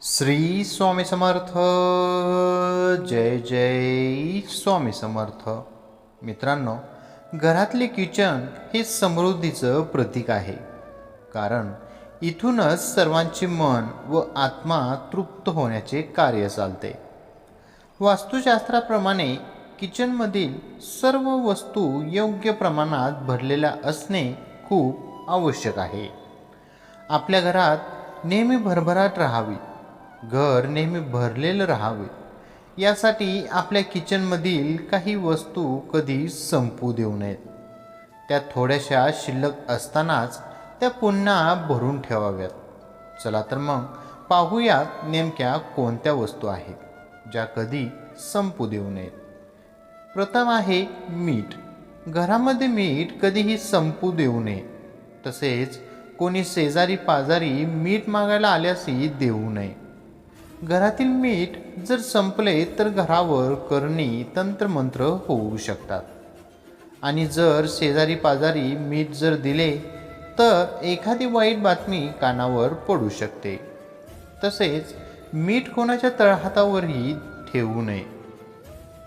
श्री स्वामी समर्थ. जय जय स्वामी समर्थ. मित्रांनो, घरातले किचन हे समृद्धीचं प्रतीक आहे. कारण इथूनच सर्वांचे मन व आत्मा तृप्त होण्याचे कार्य चालते. वास्तुशास्त्राप्रमाणे किचनमधील सर्व वस्तू योग्य प्रमाणात भरलेल्या असणे खूप आवश्यक आहे. आपल्या घरात नेहमी भरभराट राहावी, घर नेहमी भरलेलं राहावे, यासाठी आपल्या किचनमधील काही वस्तू कधी संपू देऊ नयेत. त्या थोड्याशा शिल्लक असतानाच त्या पुन्हा भरून ठेवाव्यात. चला तर मग पाहूयात नेमक्या कोणत्या वस्तू आहेत ज्या कधी संपू देऊ नयेत. प्रथम आहे मीठ. घरामध्ये मीठ कधीही संपू देऊ नये. तसेच कोणी शेजारी पाजारी मीठ मागायला आल्यासही देऊ नये. घरातील मीठ जर संपले तर घरावर करणी तंत्रमंत्र होऊ शकतात. आणि जर शेजारी पाजारी मीठ जर दिले तर एखादी वाईट बातमी कानावर पडू शकते. तसेच मीठ कोणाच्या तळहातावरही ठेवू नये.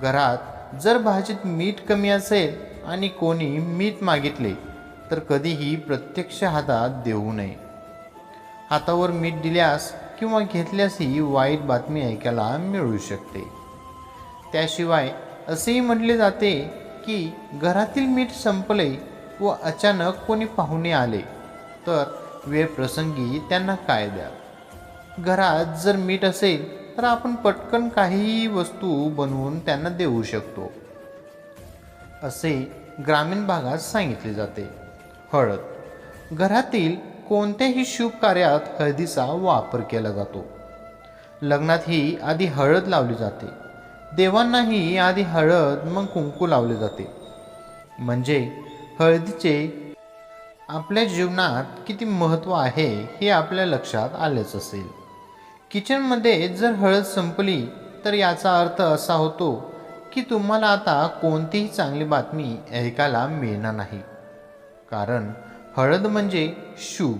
घरात जर भाजीत मीठ कमी असेल आणि कोणी मीठ मागितले तर कधीही प्रत्यक्ष हातात देऊ नये. हातावर मीठ दिल्यास किंवा घेतल्यासही वाईट बातमी ऐकायला मिळू शकते. त्याशिवाय असेही म्हटले जाते की घरातील मीठ संपले व अचानक कोणी पाहुणे आले तर वेळ प्रसंगी त्यांना काय द्या. घरात जर मीठ असेल तर आपण पटकन काहीही वस्तू बनवून त्यांना देऊ शकतो, असे ग्रामीण भागात सांगितले जाते. हळद. घरातील कोणत्याही शुभ कार्यात हळदीचा वापर केला जातो. लग्नातही आधी हळद लावली जाते. देवांनाही आधी हळद मग कुंकू लावले जाते. म्हणजे हळदीचे आपल्या जीवनात किती महत्त्व आहे हे आपल्या लक्षात आलेच असेल. किचनमध्ये जर हळद संपली तर याचा अर्थ असा होतो की तुम्हाला आता कोणतीही चांगली बातमी ऐकायला मिळणार नाही. कारण हळद म्हणजे शुभ.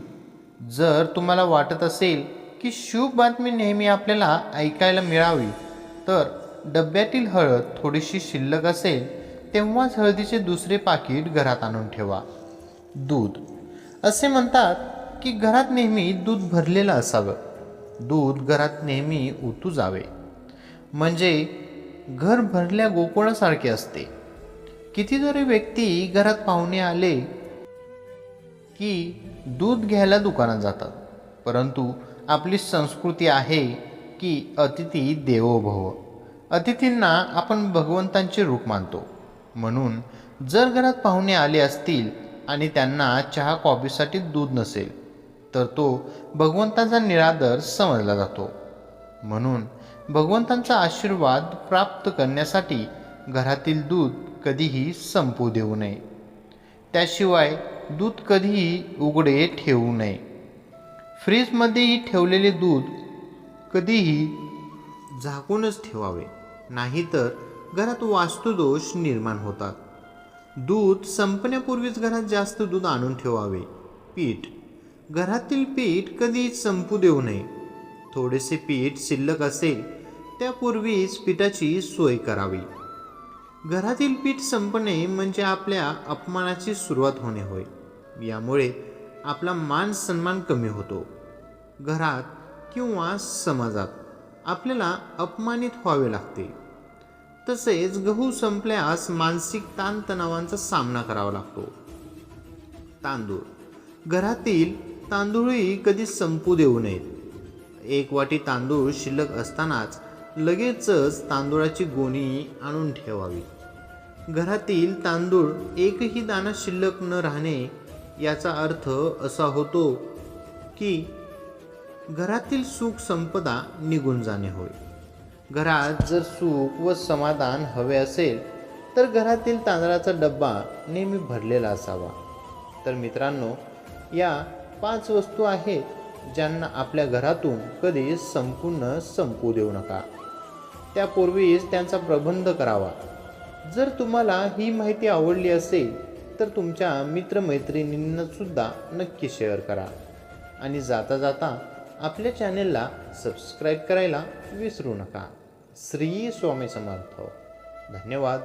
जर तुम्हाला वाटत असेल की शुभ बातमी नेहमी आपल्याला ऐकायला मिळावी तर डब्यातील हळद थोडीशी शिल्लक असेल तेव्हाच हळदीचे दुसरे पाकिट घरात आणून ठेवा. दूध. असे म्हणतात की घरात नेहमी दूध भरलेलं असावं. दूध घरात नेहमी ओतू जावे. म्हणजे घर भरल्या गोकुळासारखे असते. कितीतरी व्यक्ती घरात पाहुणे आले की दूध घ्यायला दुकानात जातात. परंतु आपली संस्कृती आहे की अतिथी देवो भव. अतिथींना आपण भगवंतांचे रूप मानतो. म्हणून जर घरात पाहुणे आले असतील आणि त्यांना चहा कॉफीसाठी दूध नसेल तर तो भगवंतांचा निरादर समजला जातो. म्हणून भगवंतांचा आशीर्वाद प्राप्त करण्यासाठी घरातील दूध कधीही संपू देऊ नये. त्याशिवाय दूध कधीही उघडे ठेवू नये. फ्रीजमध्येही ठेवलेले दूध कधीही झाकूनच ठेवावे, नाहीतर घरात वास्तुदोष निर्माण होतात. दूध संपण्यापूर्वीच घरात जास्त दूध आणून ठेवावे. पीठ. घरातील पीठ कधी संपू देऊ नये. थोडेसे पीठ शिल्लक असेल त्यापूर्वीच पिठाची सोय करावी. घरातील पीठ संपणे म्हणजे आपल्या अपमानाची सुरुवात होणे होय. यामुळे आपला मान सन्मान कमी होतो. घरात किंवा समाजात आपल्याला अपमानित व्हावे लागते. तसेच गहू संपल्यास मानसिक ताणतणावांचा सामना करावा लागतो. तांदूळ. घरातील तांदूळही कधी संपू देऊ नयेत. एक वाटी तांदूळ शिल्लक असतानाच लगेचच तांदूळाची गोणी आणून ठेवावी. घरातील तांदूळ एकही दाणा शिल्लक न राहणे याचा अर्थ असा होतो की घरातील सुख संपदा निघून जाणे होय. घरात जर सुख व समाधान हवे असेल तर घरातील तांदळाचा डब्बा नेहमी भरलेला असावा. तर मित्रांनो, या 5 वस्तू आहेत ज्यांना आपल्या घरातून कधी संपूर्ण संपू देऊ नका. त्यापूर्वीच त्यांचा प्रबंध करावा. जर तुम्हाला ही माहिती आवडली असेल तर तुमच्या मित्रमैत्रिणींना सुद्धा नक्की शेअर करा. आणि जाता जाता आपल्या चॅनेलला सबस्क्राईब करायला विसरू नका. श्री स्वामी समर्थ. धन्यवाद.